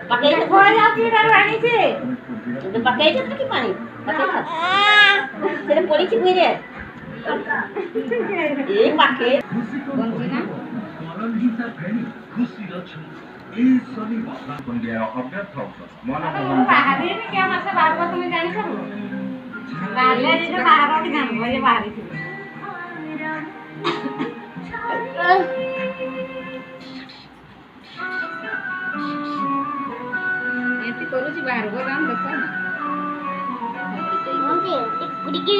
pakai itu boleh aku taruh sih. Udah pakai itu lagi mana? Pakai itu. Sudah polisi gue deh. pakai. Kunci ବାହାରେ କିଏ ମାସ ବାହାର ତୁମେ ଜାଣିଛ ବାହାରିଲେ ଯେ ବାହାର ଗାଁ ଭଳି ବାହାରିଥିବ ଏମିତି କରୁଛି ବାହାରକୁ ଗାଁ ଦେଖ କୁଡ଼ିକି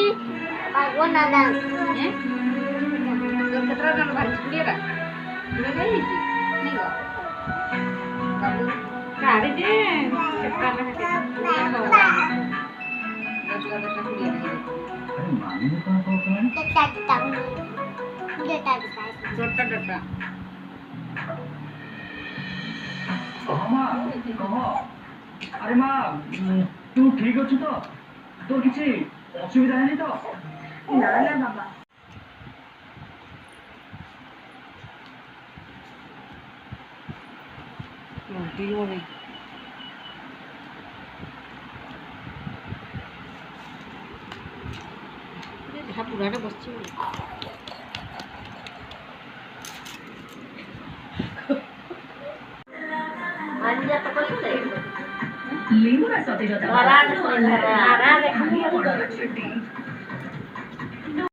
ବାଗୁ ନା ନା କେତେଟା ଜଣ ବାହାରିଛି କୁଡ଼ିଏଟା କୁଡ଼ିଏ ହେଇଛି ନାଇଁ ବାବୁ ଗାଡ଼ି ଯେ କେତେଟା अरे माँ तू ठीक अच्छु तो तोर किसी असुविधा है तो ना ना बाबा पुराना बच्चे লেবুর সতেজতা